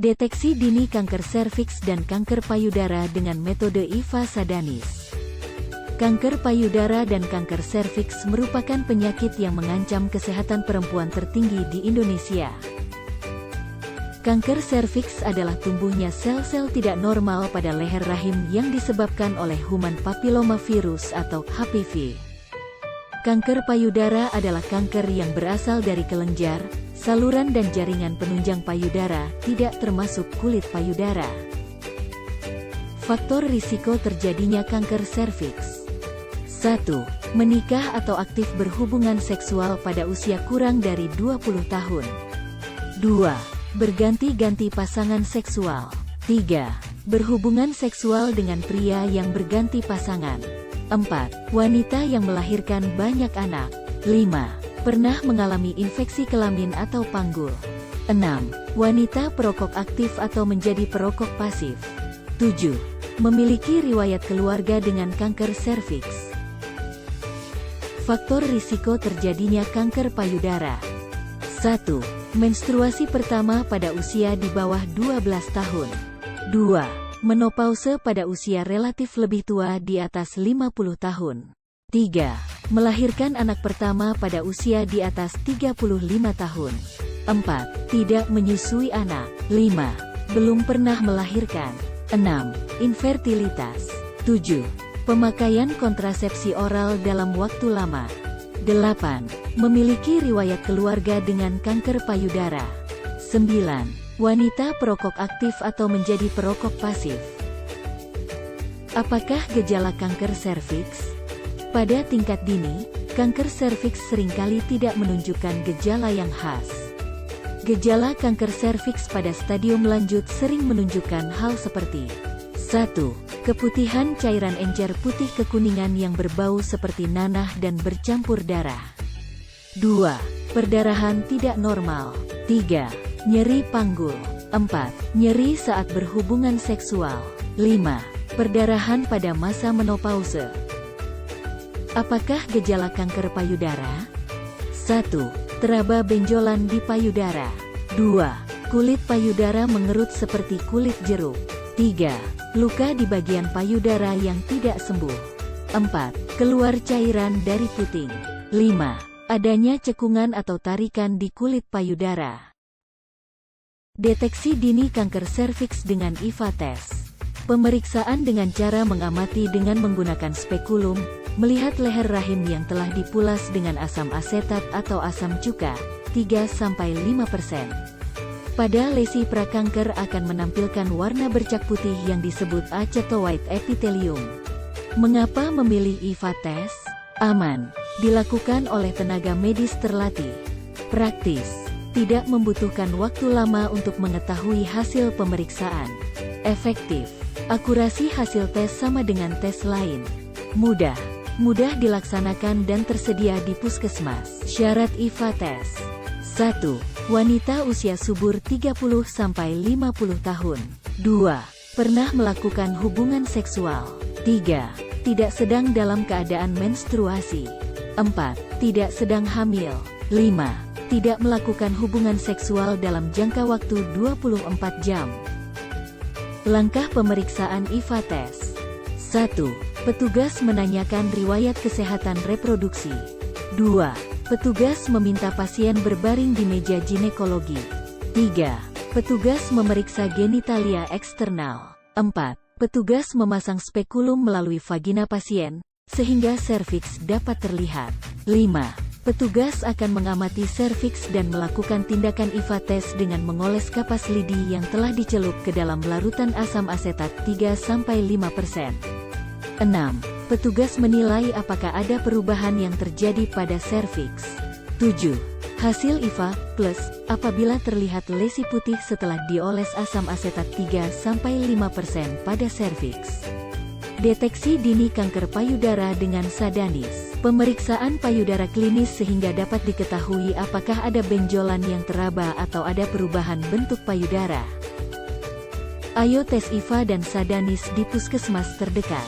Deteksi dini kanker serviks dan kanker payudara dengan metode Eva Sadanis. Kanker payudara dan kanker serviks merupakan penyakit yang mengancam kesehatan perempuan tertinggi di Indonesia. Kanker serviks adalah tumbuhnya sel-sel tidak normal pada leher rahim yang disebabkan oleh human papillomavirus atau HPV. Kanker payudara adalah kanker yang berasal dari kelenjar, saluran dan jaringan penunjang payudara, tidak termasuk kulit payudara. Faktor risiko terjadinya kanker serviks. 1. Menikah atau aktif berhubungan seksual pada usia kurang dari 20 tahun. 2. Berganti-ganti pasangan seksual. 3. Berhubungan seksual dengan pria yang berganti pasangan. 4. Wanita yang melahirkan banyak anak. 5. Pernah mengalami infeksi kelamin atau panggul. 6. Wanita perokok aktif atau menjadi perokok pasif. 7. Memiliki riwayat keluarga dengan kanker serviks. Faktor risiko terjadinya kanker payudara. 1. Menstruasi pertama pada usia di bawah 12 tahun. 2. Menopause pada usia relatif lebih tua di atas 50 tahun. 3. Melahirkan anak pertama pada usia di atas 35 tahun. 4. Tidak menyusui anak. 5. Belum pernah melahirkan. 6. Infertilitas. 7. Pemakaian kontrasepsi oral dalam waktu lama. 8. Memiliki riwayat keluarga dengan kanker payudara. 9. Wanita perokok aktif atau menjadi perokok pasif. Apakah gejala kanker serviks? Pada tingkat dini, kanker serviks seringkali tidak menunjukkan gejala yang khas. Gejala kanker serviks pada stadium lanjut sering menunjukkan hal seperti 1. Keputihan cairan encer putih kekuningan yang berbau seperti nanah dan bercampur darah. 2. Perdarahan tidak normal. 3. Nyeri panggul. 4. Nyeri saat berhubungan seksual. 5. Perdarahan pada masa menopause. Apakah gejala kanker payudara? 1. Teraba benjolan di payudara. 2. Kulit payudara mengerut seperti kulit jeruk. 3. Luka di bagian payudara yang tidak sembuh. 4. Keluar cairan dari puting. 5. Adanya cekungan atau tarikan di kulit payudara. Deteksi dini kanker serviks dengan Eva Test. Pemeriksaan dengan cara mengamati dengan menggunakan spekulum, melihat leher rahim yang telah dipulas dengan asam asetat atau asam cuka, 3-5%. Pada lesi prakanker akan menampilkan warna bercak putih yang disebut acetoid epithelium. Mengapa memilih Eva Test? Aman, dilakukan oleh tenaga medis terlatih. Praktis, tidak membutuhkan waktu lama untuk mengetahui hasil pemeriksaan. Efektif, akurasi hasil tes sama dengan tes lain. Mudah dilaksanakan dan tersedia di puskesmas. Syarat Eva Test. 1. Wanita usia subur 30-50 tahun. 2. Pernah melakukan hubungan seksual. 3. Tidak sedang dalam keadaan menstruasi. 4. Tidak sedang hamil. 5. Tidak melakukan hubungan seksual dalam jangka waktu 24 jam. Langkah pemeriksaan Eva Test. 1. Petugas menanyakan riwayat kesehatan reproduksi. 2. Petugas meminta pasien berbaring di meja ginekologi. 3. Petugas memeriksa genitalia eksternal. 4. Petugas memasang spekulum melalui vagina pasien, sehingga serviks dapat terlihat. 5. Petugas akan mengamati serviks dan melakukan tindakan Eva Test dengan mengoles kapas lidi yang telah dicelup ke dalam larutan asam asetat 3-5%. 6. Petugas menilai apakah ada perubahan yang terjadi pada serviks. 7. Hasil Eva Plus apabila terlihat lesi putih setelah dioles asam asetat 3-5% pada serviks. Deteksi dini kanker payudara dengan Sadanis. Pemeriksaan payudara klinis sehingga dapat diketahui apakah ada benjolan yang teraba atau ada perubahan bentuk payudara. Ayo tes Eva dan Sadanis di puskesmas terdekat.